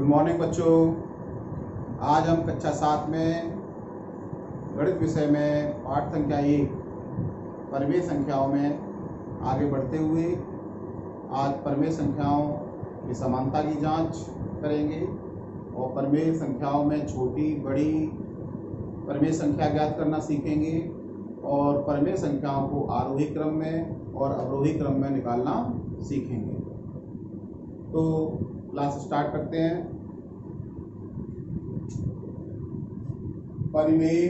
Good morning बच्चों। आज हम कक्षा 7 में गणित विषय में पाठ संख्या 1 परिमेय संख्याओं में आगे बढ़ते हुए आज परिमेय संख्याओं की समानता की जांच करेंगे और परिमेय संख्याओं में छोटी बड़ी परिमेय संख्या ज्ञात करना सीखेंगे और परिमेय संख्याओं को आरोही क्रम में और अवरोही क्रम में निकालना सीखेंगे। तो क्लास स्टार्ट करते हैं। परिमेय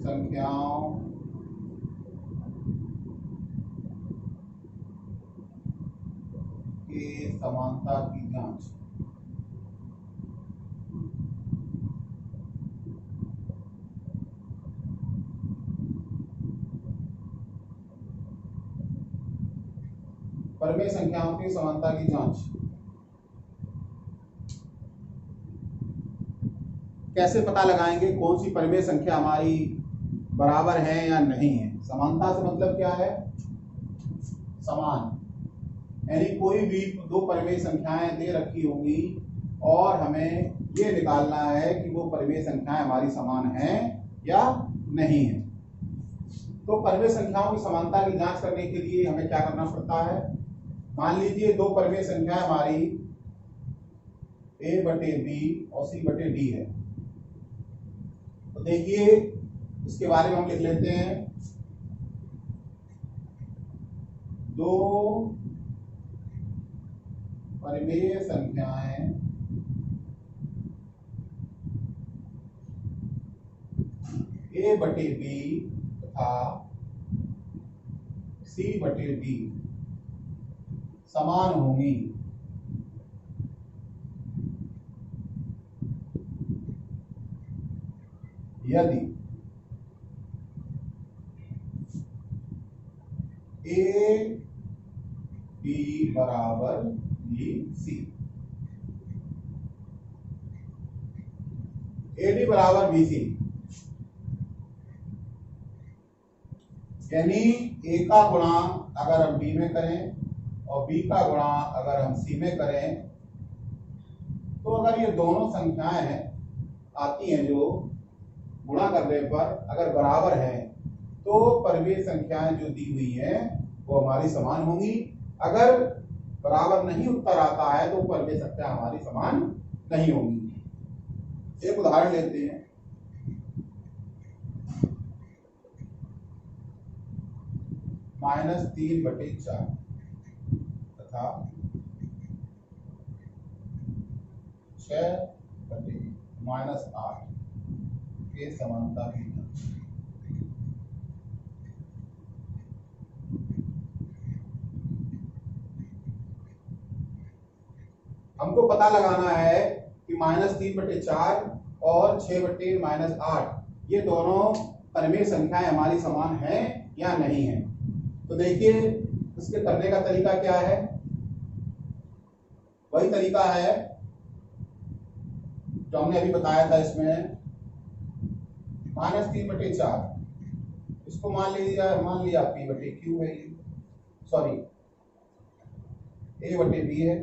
संख्याओं के समानता की जांच। परिमेय संख्याओं की समानता की जांच कैसे पता लगाएंगे कौन सी परिमेय संख्या हमारी बराबर है या नहीं है। समानता से मतलब क्या है? समान, यानी कोई भी दो परिमेय संख्याएं दे रखी होंगी और हमें ये निकालना है कि वो परिमेय संख्याएं हमारी समान हैं या नहीं है। तो परिमेय संख्याओं की समानता की जांच करने के लिए हमें क्या करना पड़ता है? मान लीजिए दो परिमेय संख्या हमारी a/b और c/d है। तो देखिए इसके बारे में हम लिख लेते हैं। दो परिमेय संख्याएं a/b तथा c/d समान होंगी यदि a b बराबर b c, ad बराबर bc, यानी a का गुणा अगर हम b में करें और b का गुणा अगर हम c में करें तो अगर ये दोनों संख्याएं आती हैं जो गुणा करने पर अगर बराबर है तो परिमेय संख्याएं जो दी हुई हैं वो हमारी समान होंगी। अगर बराबर नहीं उत्तर आता है तो परिमेय संख्या हमारी समान नहीं होंगी। एक उदाहरण लेते हैं। -3/4 तथा 6/-8 के समानता की जांच। हमको पता लगाना है कि -3/4 और 6/-8 ये दोनों परिमेय संख्याएं हमारी समान हैं या नहीं है। तो देखिए इसके करने का तरीका क्या है? वही तरीका है जो हमने अभी बताया था। इसमें -3/4 इसको मान लिया p/q है, सॉरी a/b है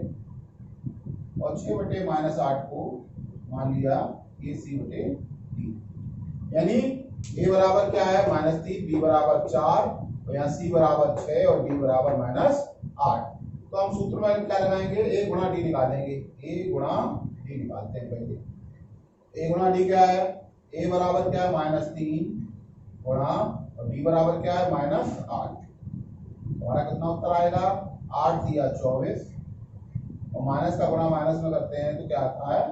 और 6/-8 को मान लिया ac/d, यानी a बराबर क्या है? -3, b बराबर 4 और यहाँ c बराबर 6 और d बराबर -8। तो हम सूत्र में क्या लगाएंगे? a गुणा d निकालेंगे। a गुणा d निकालते हैं पहले। a गुणा d क्या है? a बराबर क्या है? -3 गुणा और d बराबर क्या है? -8। हमारा कितना उत्तर आएगा? 8 दिया 24 और माइनस का गुणा माइनस में करते हैं तो क्या आता है?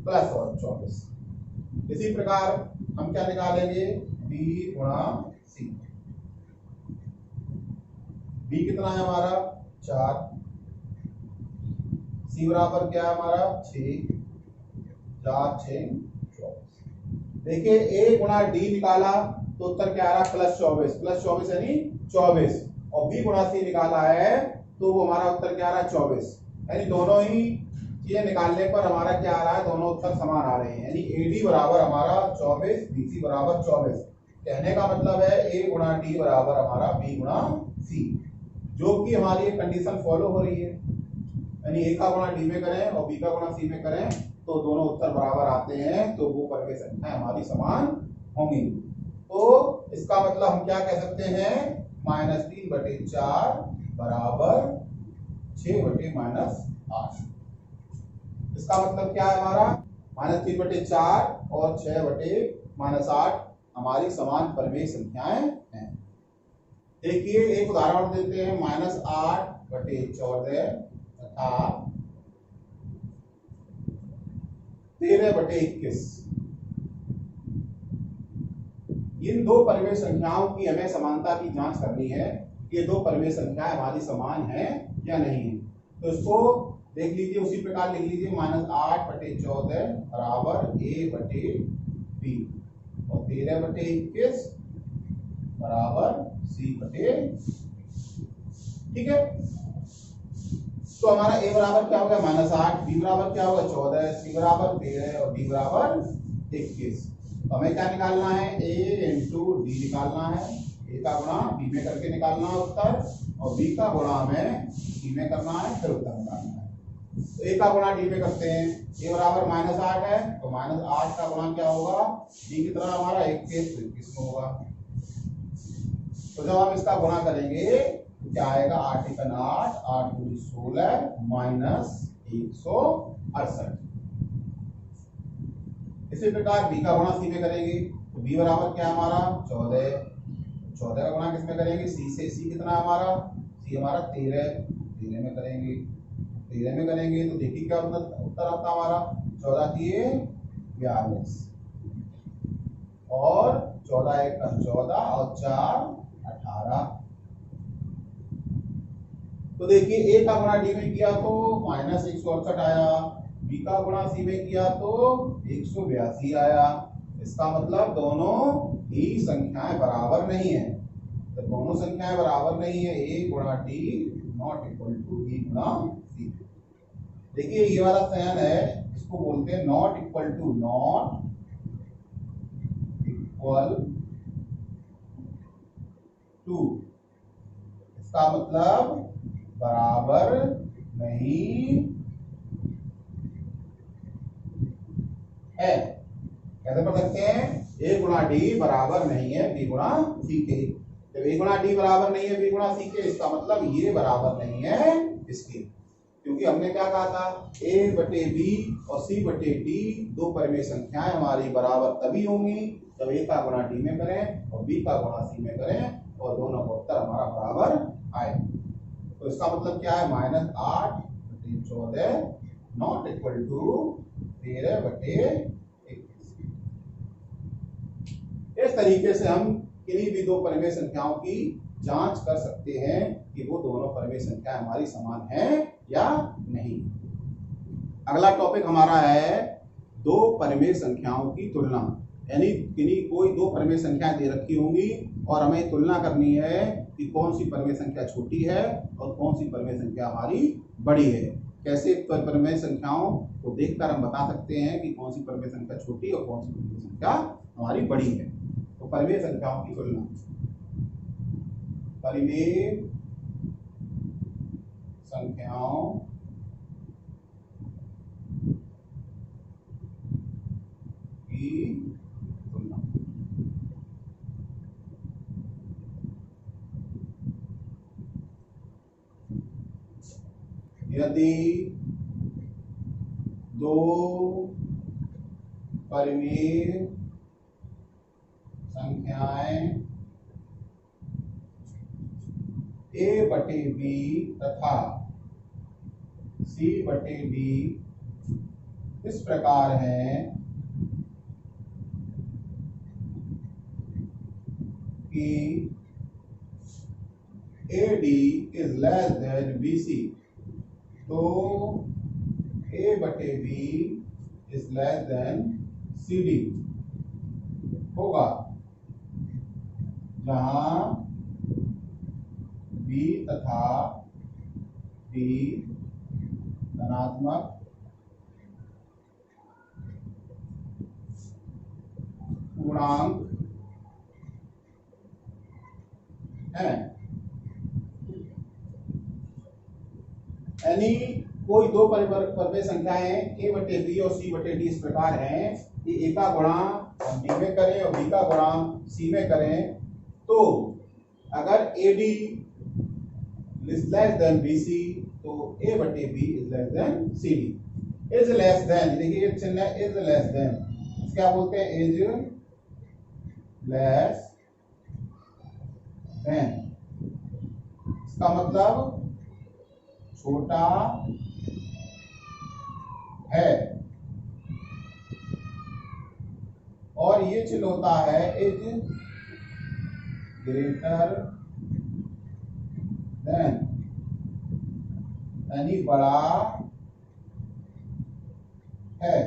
प्लस और 24। इसी प्रकार हम क्या निकालेंगे? b गुणा c। b कितना है हमारा? 4। c बराबर क्या है हमारा? 6। 4 6 24। देखिए a गुणा d निकाला तो उत्तर क्या आ रहा? +24 यानी 24 और b गुणा c निकाला है तो वो हमारा उत्तर क्या आ रहा है? 24। यानी दोनों ही चीजें निकालने पर हमारा क्या आ रहा है? दोनों उत्तर समान आ रहे हैं। यानी ad बराबर हमारा 24, bc बराबर 24। कहने का मतलब है a गुणा d बराबर हमारा b गुणा c। जो कि हमारी एक कंडीशन फॉलो हो रही है, यानी ए का गुणा डी में करें और बी का गुणा सी में करें तो दोनों उत्तर बराबर आते हैं, तो वो परिमेय संख्याएं हमारी समान होंगी। तो इसका मतलब हम क्या कह सकते हैं, -3/4 बराबर 6/-8। इसका मतलब क्या है हमारा, -3/4 और 6/-8 हमारी समान परिमेय संख्याएं हैं। देखिए एक उदाहरण देते हैं, -8/14 तथा 13/21। इन दो परिमेय संख्याओं की हमें समानता की जांच करनी है, ये दो परिमेय संख्याएं हमारी समान हैं या नहीं है। तो इसको देख लीजिए, उसी प्रकार लिख लीजिए, -8/14 बराबर a/b और 13/21 बराबर c/, ठीक है। तो हमारा a बराबर क्या होगा, -8, b बराबर क्या होगा 14, c बराबर 13 और d बराबर 21। तो हमें क्या निकालना है, a इंटू डी निकालना है, a का गुणा b में करके निकालना है उत्तर, और b का गुणा हमें c में करना है, फिर उत्तर निकालना है। तो a का गुणा d में करते हैं, a बराबर -8 है तो -8 का गुणा क्या होगा, d कितना हमारा 21, तो 21 में होगा। तो जब हम इसका गुणा करेंगे तो क्या आएगा, 8 × 8, 8 × 16 -168। इसी प्रकार b का गुणा c में करेंगे तो b बराबर क्या हमारा 14, 14 का गुणा किस में करेंगे, c से। c कितना हमारा, c हमारा 13, 13 में करेंगे, 13 में करेंगे तो देखिए क्या उत्तर आता हमारा, 14 × 42 और 14 × 1 = 14 और 4 = 18। तो देखिए a का गुणा d में किया तो -168 आया, b का गुणा c में किया तो 182 आया। इसका मतलब दोनों ही संख्याएं बराबर नहीं है। तो दोनों संख्याएं बराबर नहीं है, a गुणा d not equal to b गुणा c। देखिए ये वाला साइन है, इसको बोलते हैं not equal to, not equal to. इसका मतलब बराबर नहीं है। कैसे पढ़ सकते हैं, a गुणा d बराबर नहीं है b गुणा c के। जब a गुणा d बराबर नहीं है b गुणा c के, इसका मतलब ये बराबर नहीं है इसके, क्योंकि हमने क्या कहा था, a/b और c/d दो परिमेय संख्याएं हमारी बराबर तभी होंगी जब a का गुणा d में करें और b का गुणा c में करें और दोनों का उत्तर हमारा बराबर आए। तो इसका मतलब क्या है, -8/14 नॉट इक्वल टू 13/21। इस तरीके से हम किन्हीं भी दो परिमेय संख्याओं की जांच कर सकते हैं कि वो दोनों परिमेय संख्याएं हमारी समान हैं या नहीं। अगला टॉपिक हमारा है दो परिमेय संख्याओं की तुलना, यानी किन्हीं कोई दो परिमेय संख्याएं दे रखी होंगी और हमें तुलना करनी है कि कौन सी परिमेय संख्या छोटी है और कौन सी परिमेय संख्या हमारी बड़ी है। कैसे परिमेय संख्याओं को देखकर हम बता सकते हैं कि कौन सी परिमेय संख्या छोटी और कौन सी परिमेय संख्या हमारी बड़ी है। तो परिमेय संख्याओं की तुलना, परिमेय संख्याओं की तुलना। यदि दो परिमेय संख्याएं a/b तथा c/d इस प्रकार हैं कि AD is less than BC, तो A/B is less than CD होगा, जहां B तथा D धनात्मक पूर्णांक हैं। यानी कोई दो परिमेय संख्याएं a बटे बी और c बटे डी इस प्रकार हैं कि a का गुणा हम b में करें और b का गुणा c में करें, तो अगर AD is less than BC तो A बटे B is less than CD। Is less than, देखिए ये चिन्ह है इज लेस देन, क्या बोलते हैं, इज लेस देन, इसका मतलब छोटा है, और ये चिन्ह होता है इज ग्रेटर देन, यानी बड़ा है।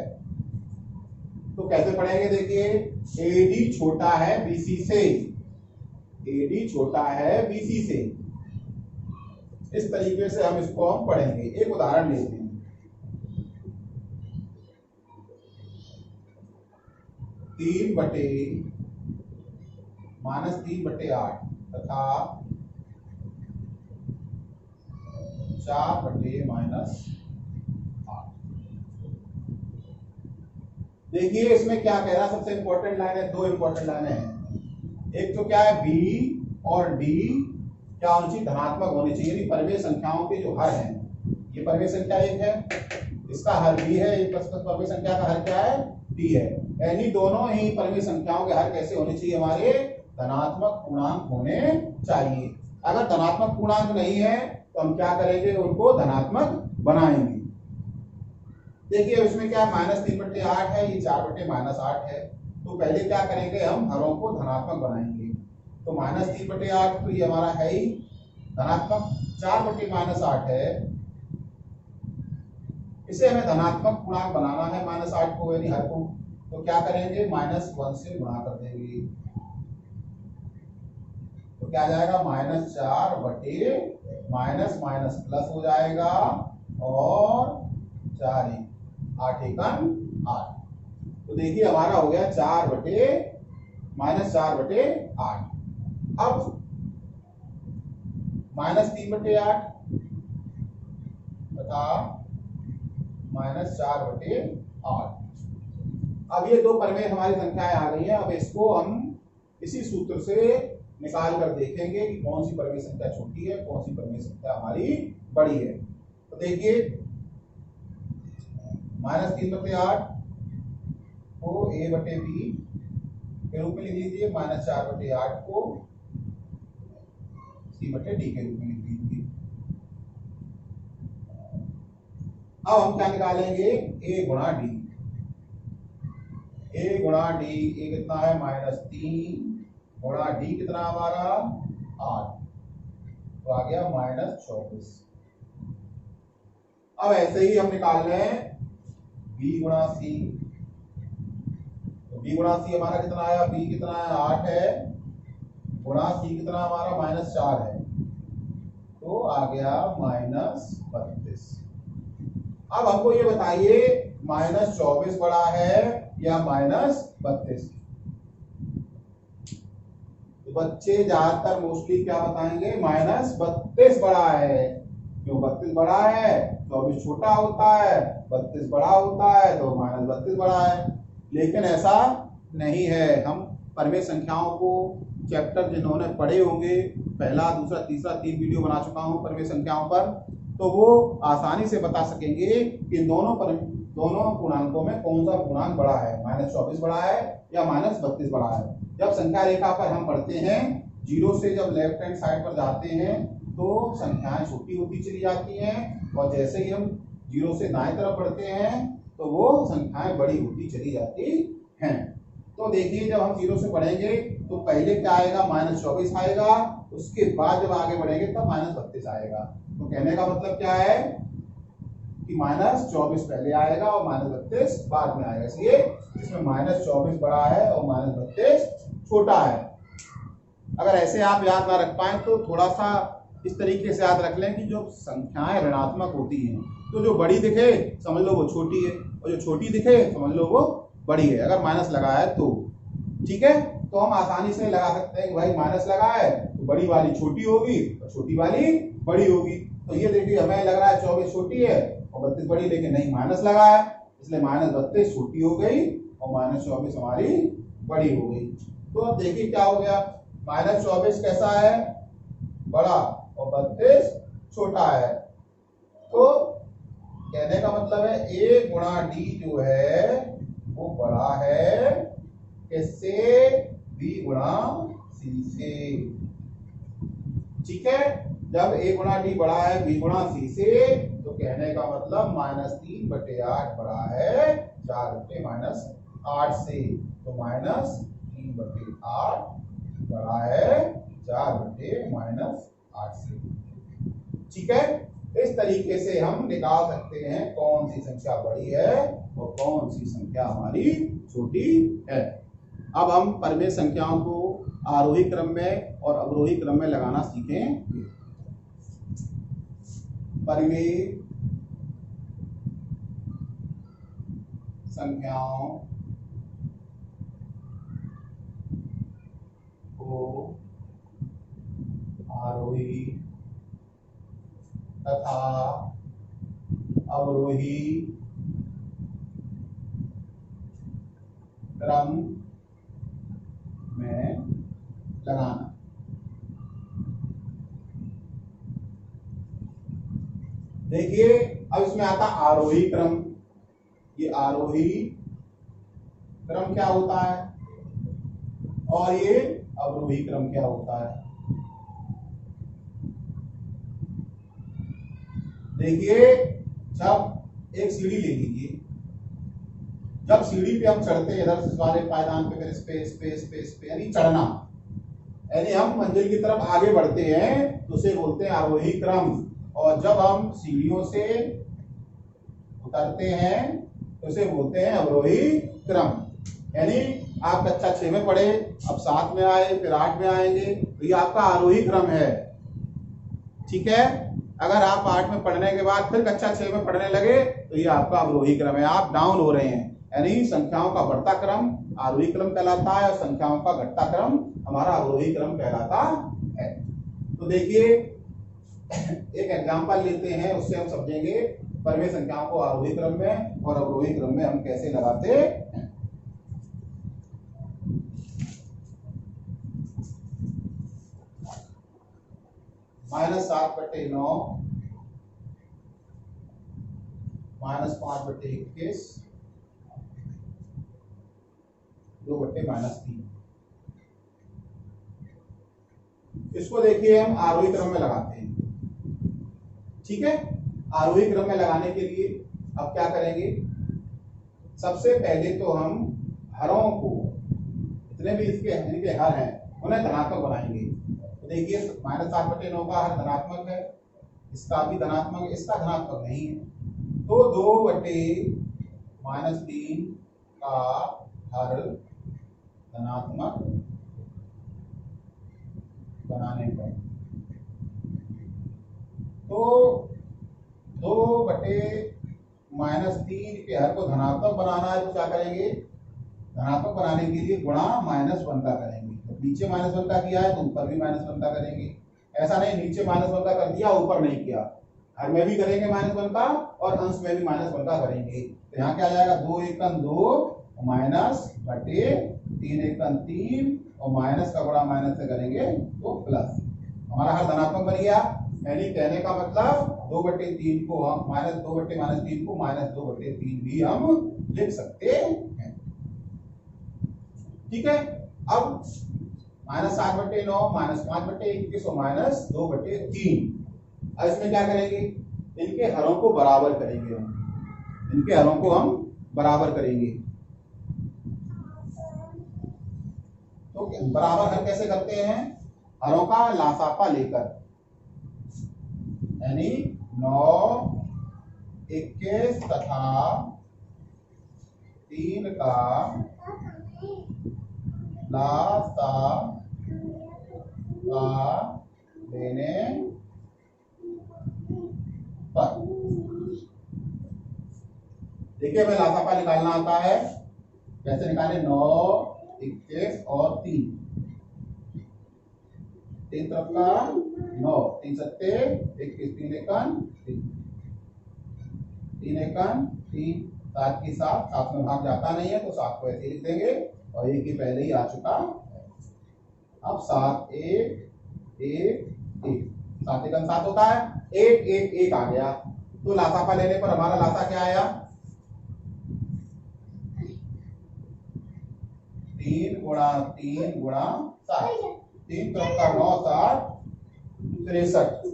तो कैसे पढ़ेंगे, देखिए AD छोटा है BC से, AD छोटा है BC से, इस तरीके से हम इसको हम पढ़ेंगे। एक उदाहरण लेते हैं, तीन बटे -3/8 तथा 4/-8। देखिए इसमें क्या कह रहा है, सबसे इंपॉर्टेंट लाइन है, दो इंपॉर्टेंट लाइनें हैं। एक तो क्या है, B और D क्या होनी चाहिए, धनात्मक होनी चाहिए। परिमेय संख्याओं के जो हर हैं, ये परिमेय संख्या एक है, इसका हर B है, एक परिमेय संख्या का हर क्या है, D है। यानी दोनों ही परिमेय संख्याओं के हर कैसे होने चाहिए, हमारे धनात्मक पूर्णांक होने चाहिए। अगर धनात्मक पूर्णांक नहीं है तो हम क्या करेंगे, उनको धनात्मक बनाएंगे। देखिए इसमें क्या -3/8 है, ये 4/-8 है, तो पहले क्या करेंगे, हम हरों को धनात्मक बनाएंगे। तो -3/8 तो ये हमारा है ही धनात्मक, 4/-8 है, इसे हमें धनात्मक पूर्णांक बनाना है -8 को, यानी हर को, तो क्या करेंगे, -1 से गुणा कर देंगे, तो क्या आ जाएगा, -4 बटे माइनस प्लस हो जाएगा, और 4 8 एकम 8। तो देखिए हमारा हो गया -4/8। अब -3/8 तथा -4/8। अब ये दो परिमेय हमारी संख्याएं आ गई हैं। अब इसको हम इसी सूत्र से निकाल कर देखेंगे कि कौन सी परिमेय संख्या छोटी है, कौन सी परिमेय संख्या हमारी बड़ी है। तो देखिए -3/8 को A बटे B के रूप में लिख लीजिए, -4/8 को C बटे D के रूप में लिख लीजिए। अब हम क्या निकालेंगे, A गुणा D। A गुणा D, A कितना है, -3 गुणा D कितना हमारा 8, तो आ गया -24। अब ऐसे ही हम निकाल रहे हैं B गुणा C। तो B गुणा C हमारा कितना आया, B कितना है 8 है, गुणा C कितना हमारा -4 है, तो आ गया -32। अब हमको ये बताइए -24 बड़ा है या -32। बच्चे ज्यादातर मोस्टली क्या बताएंगे, -32 बड़ा है। क्यों, 32 बड़ा है, 24 छोटा होता है, 32 बड़ा होता है, तो -32 बड़ा है। लेकिन ऐसा नहीं है। हम परिमेय संख्याओं को चैप्टर जिन्होंने पढ़े होंगे, पहला दूसरा तीसरा 3 वीडियो बना चुका हूं परिमेय संख्याओं पर, तो वो आसानी से बता सकेंगे कि दोनों पूर्णांकों में कौन सा पूर्णांक बड़ा है, -24 बड़ा है या -32 बड़ा है। जब संख्या रेखा पर हम पढ़ते हैं, 0 से जब लेफ्ट हैंड साइड पर जाते हैं तो संख्याएं छोटी होती चली जाती हैं, और जैसे ही हम 0 से दाएं तरफ बढ़ते हैं तो वो संख्याएं बड़ी होती चली जाती हैं। तो देखिए जब हम 0 से बढ़ेंगे तो पहले क्या आएगा, -24 आएगा, उसके बाद जब आगे बढ़ेंगे तब -32 आएगा। तो कहने का मतलब क्या है कि -24 पहले आएगा और -32 बाद में आएगा, इसलिए इसमें -24 बड़ा है और -32 छोटा है। अगर ऐसे आप याद ना रख पाए तो थोड़ा सा इस तरीके से याद रख लें कि जो संख्याएं ऋणात्मक होती हैं तो जो बड़ी दिखे समझ लो वो छोटी है, और जो छोटी दिखे समझ लो वो बड़ी है, अगर माइनस लगा है तो। ठीक है, तो हम आसानी से लगा सकते हैं कि भाई माइनस लगा है तो बड़ी वाली छोटी होगी और छोटी वाली बड़ी होगी। तो ये देखिए हमें लग रहा है 24 छोटी है और 32 बड़ी, लेकिन नहीं, माइनस लगा है, इसलिए -32 छोटी हो गई और -24 हमारी बड़ी हो गई। तो अब देखिए क्या हो गया, -24 कैसा है, बड़ा, और 32 छोटा है। तो कहने का मतलब है A गुणा D जो है वो बड़ा है किससे, B गुणा C से। ठीक है, जब A गुणा D बड़ा है B गुणा C से, तो कहने का मतलब -3/8 बड़ा है 4/-8 से। तो -3/8 बड़ा है 4/-8 से। ठीक है, इस तरीके से हम निकाल सकते हैं कौन सी संख्या बड़ी है और कौन सी संख्या हमारी छोटी है। अब हम परिमेय संख्याओं को आरोही क्रम में और अवरोही क्रम में लगाना सीखेंगे। परिमेय संख्याओं को आरोही तथा अवरोही क्रम में लगाना। देखिए अब इसमें आता आरोही क्रम। ये आरोही क्रम क्या होता है और ये अवरोही क्रम क्या होता है। देखिए जब एक सीढ़ी ले लीजिए, जब सीढ़ी पे हम चढ़ते हैं इधर से वाले पायदान पे, फिर इस पे यानी चढ़ना, यानी हम मंजिल की तरफ आगे बढ़ते हैं तो उसे बोलते हैं आरोही क्रम। और जब हम सीढ़ियों से उतरते हैं तो उसे बोलते हैं अवरोही क्रम। यानी आप कक्षा 6 में पढ़े, अब 7 में आए, फिर 8 में आएंगे, तो ये आपका आरोही क्रम है। ठीक है, अगर आप 8 में पढ़ने के बाद फिर कक्षा 6 में पढ़ने लगे तो ये आपका अवरोही क्रम है, आप डाउन हो रहे हैं। यानी संख्याओं का बढ़ता क्रम आरोही क्रम कहलाता है और संख्याओं का घटता क्रम हमारा अवरोही क्रम कहलाता है। तो देखिए एक एग्जांपल लेते हैं, उससे हम समझेंगे परिमेय संख्याओं को आरोही क्रम में और अवरोही क्रम में हम कैसे लगाते हैं। -7/9 -5/21 2/-3। इसको देखिए हम आरोही क्रम में लगाते हैं। ठीक है, आरोही क्रम में लगाने के लिए अब क्या करेंगे, सबसे पहले तो हम हरों को, जितने भी इनके हर हैं उन्हें धनात्मक बनाएंगे। तो देखिए -7/9 का हर धनात्मक है, इसका भी धनात्मक है, इसका धनात्मक नहीं है, तो 2/-3 का हर धनात्मक बनाने पर, तो 2/-3 के हर को धनात्मक बनाना है तो क्या करेंगे, धनात्मक बनाने के लिए गुणा -1 का करेंगे। तो नीचे -1 का किया है तो ऊपर भी -1 का करेंगे। ऐसा नहीं नीचे -1 का कर दिया ऊपर नहीं किया, हर में भी करेंगे -1 का और अंश में भी -1 का करेंगे। तो यहाँ क्या आ जाएगा, 2 एकम 2 -/3 एकम 3 और माइनस का गुणा माइनस से करेंगे तो प्लस, हमारा हर धनात्मक बन गया। यानी कहने का मतलब 2/3 को हम -2/-3 को -2/3 भी हम लिख सकते हैं। ठीक है, अब -7/9 -5/21 और -2/3, अब इसमें क्या करेंगे, इनके हरों को बराबर करेंगे हम, इनके हरों को हम बराबर करेंगे। तो बराबर हर कैसे करते हैं, हरों का लासापा लेकर, यानी 9, 21 तथा 3 का लासापा लेने पर। देखिए हमें लासापा निकालना आता है, कैसे निकाले, 9, 21 और 3 तरफ का 9, 3 सत्ते 21, 3 एकन 3, 3 एकन 3, 7 की 7, 7 में भाग जाता नहीं है तो 7 को ऐसे लिख देंगे और 1 ही पहले ही आ चुका है। अब 7 1 1 1, 7 एकन 7 होता है, 1 1 1 आ गया तो लासापा लेने पर हमारा लासा क्या आया 3 गुणा 3 गुणा 7, 3 3 का 9 7 63।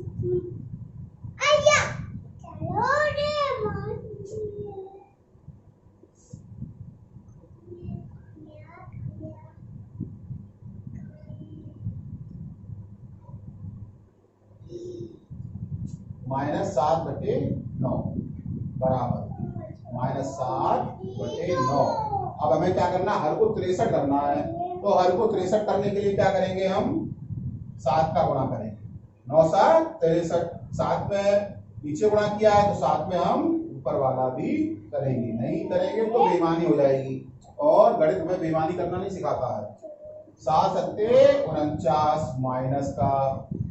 -7/9 बराबर -7/9। अब हमें क्या करना है, हर को 63 करना है, तो हर को 63 करने के लिए क्या करेंगे, हम 7 का गुणा करेंगे, 9 7 63, 7 में नीचे गुणा किया है तो 7 में हम ऊपर वाला भी करेंगे, नहीं करेंगे तो बेईमानी हो जाएगी और गणित में बेईमानी करना नहीं सिखाता है। 7 सत्ते 49 माइनस का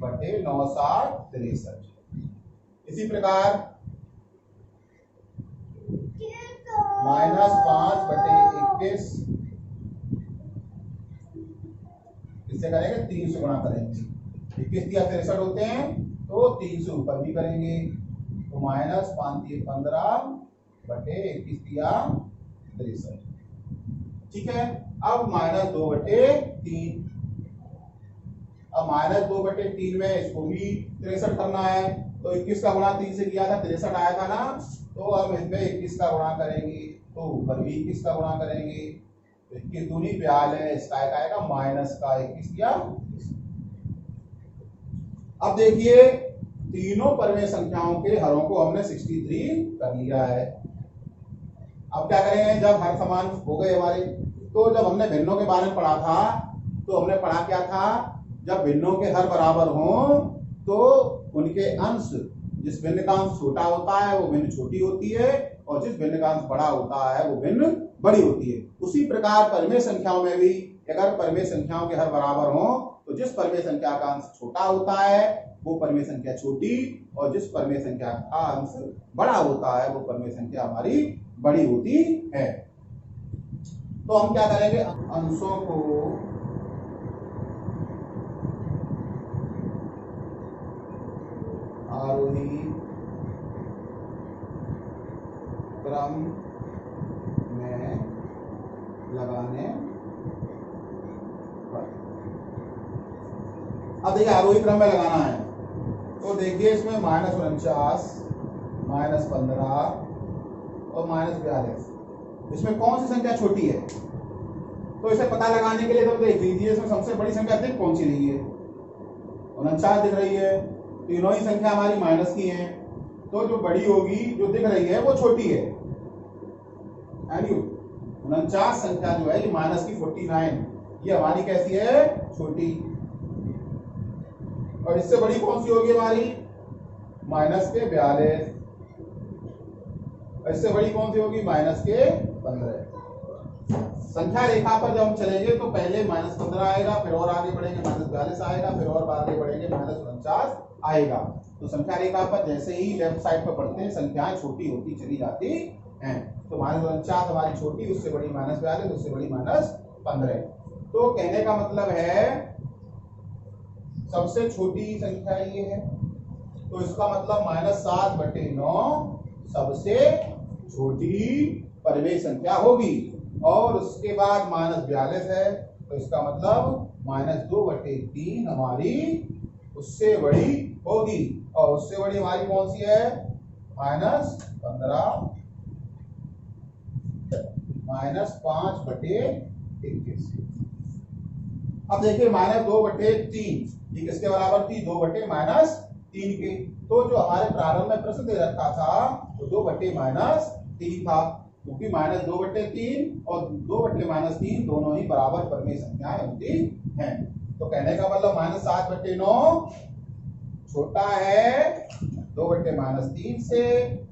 बटे 9 7 63। इसी प्रकार -5/21 इससे करेंगे 3 से गुणा करेंगे, 21 दिया 63 होते हैं तो 3 से ऊपर भी करेंगे तो -5 15/21 दिया 63। ठीक है, अब -2/3, अब -2/3 में इसको भी 63 करना है तो 21 का गुणा 3 से किया था 63 आया था ना, तो अब इसमें 21 का गुणा करेंगे तो ऊपर भी 21 का गुणा करेंगे तो 21 दूनी 42, इसका आएगा माइनस का 21 दिया। अब देखिए तीनों परमेय संख्याओं के हरों को हमने 63 कर लिया है। अब क्या करेंगे, जब हर समान हो गए हमारे, तो जब हमने भिन्नों के बारे में पढ़ा था तो हमने पढ़ा क्या था, जब भिन्नों के हर बराबर हों तो उनके अंश, जिस भिन्न का अंश छोटा होता है वो भिन्न छोटी होती है और जिस भिन्न का अंश बड़ा होता है वो भिन्न बड़ी होती है। उसी प्रकार परमेय संख्याओं में भी अगर परमेय संख्याओं के हर बराबर हों तो जिस परमेय संख्या का अंश छोटा होता है वो परमेय संख्या छोटी और जिस परमेय संख्या का अंश बड़ा होता है वो परमेय संख्या हमारी बड़ी होती है। तो हम क्या करेंगे, अंशों को आरोही क्रम में लगाने पर, अब देखिए आरोही क्रम में लगाना है तो देखिए इसमें -49 -15 और -42, इसमें कौन सी संख्या छोटी है, तो इसे पता लगाने के लिए तो देख लीजिए इसमें सबसे बड़ी संख्या दिख कौन सी रही है, 49 दिख रही है, तीनों ही संख्या हमारी माइनस की है तो जो बड़ी होगी जो दिख रही है वो छोटी है, यानी 49 संख्या जो है ये माइनस की 49, ये हमारी कैसी है, छोटी। और इससे बड़ी कौन सी होगी हमारी, माइनस के 42, इससे बड़ी कौन सी होगी, माइनस के 15। संख्या रेखा पर जब हम चलेंगे तो पहले -15 आएगा, फिर और आगे बढ़ेंगे -42 आएगा, फिर और आगे बढ़ेंगे -49 आएगा। तो संख्या रेखा पर जैसे ही लेफ्ट साइड पर बढ़ते हैं संख्याएं छोटी होती चली जाती हैं। तो -49 हमारी छोटी, उससे बड़ी -42, उससे बड़ी -15। तो कहने का मतलब है सबसे छोटी संख्या ये है, तो इसका मतलब -7/9 सबसे छोटी परमेय संख्या होगी। और उसके बाद -42 है तो इसका मतलब -2/3 हमारी उससे बड़ी होगी, और उससे बड़ी हमारी कौन सी है, -15 -5/21। अब देखिए -2/3 ये किसके बराबर थी, 2/-3 के। तो जो हमारे प्रारंभ में प्रश्न दे रखा था वो 2/-3 था, क्योंकि -2/3 और 2/-3 दोनों ही बराबर परमेय संख्याएं होती हैं। तो कहने का मतलब -7/9 छोटा है 2/-3 से,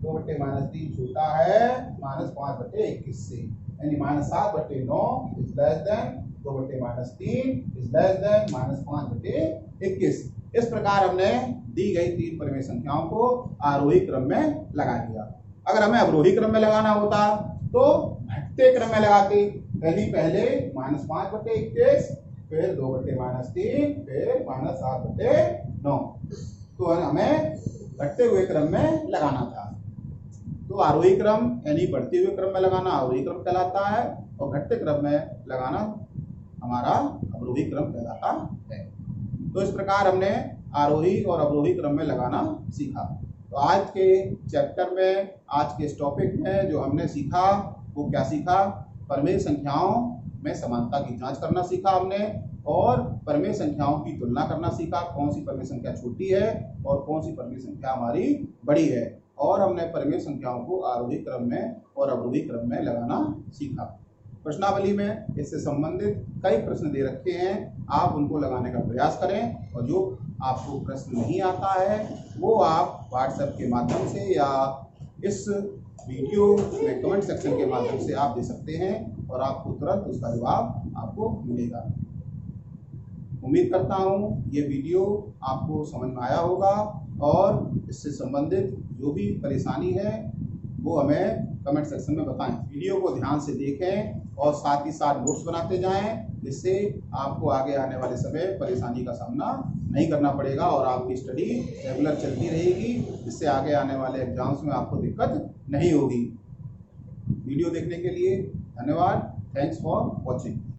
2/-3 छोटा है -5/21 से, यानी -7/9 is less than 2/-3 is less than -5/21। इस प्रकार हमने दी गई 3 परिमेय संख्याओं को आरोही क्रम में लगा दिया। अगर हमें अवरोही क्रम में लगाना होता तो घटते क्रम में लगाते, पहले -5/21, फिर 2/-3, फिर -7/9। तो हमें घटते हुए क्रम में लगाना था। तो आरोही क्रम यानी बढ़ते हुए क्रम में लगाना आरोही क्रम कहलाता है, और घटते क्रम में लगाना हमारा अवरोही क्रम कहलाता है। तो इस प्रकार हमने आरोही और अवरोही क्रम में लगाना सीखा। तो आज के चैप्टर में, आज के इस टॉपिक में जो हमने सीखा वो क्या सीखा? परिमेय संख्याओं में समानता की जांच करना सीखा हमने, और परिमेय संख्याओं की तुलना करना सीखा, कौन सी परिमेय संख्या छोटी है और कौन सी परिमेय संख्या हमारी बड़ी है। और हमने परिमेय संख्याओं को आरोही क्रम में और अवरोही क्रम में लगाना सीखा। प्रश्नावली में इससे संबंधित कई प्रश्न दे रखे हैं, आप उनको लगाने का प्रयास करें, और जो आपको प्रश्न नहीं आता है वो आप व्हाट्सएप के माध्यम से या इस वीडियो में कमेंट सेक्शन के माध्यम से आप दे सकते हैं, और आपको तुरंत उसका जवाब आपको मिलेगा। उम्मीद करता हूँ ये वीडियो आपको समझ में आया होगा, और इससे संबंधित जो भी परेशानी है वो हमें कमेंट सेक्शन में बताएं। वीडियो को ध्यान से देखें और साथ ही साथ नोट्स बनाते जाएं, जिससे आपको आगे आने वाले समय परेशानी का सामना नहीं करना पड़ेगा, और आपकी स्टडी रेगुलर चलती रहेगी, जिससे आगे आने वाले एग्जाम्स में आपको दिक्कत नहीं होगी। वीडियो देखने के लिए धन्यवाद। Thanks for watching.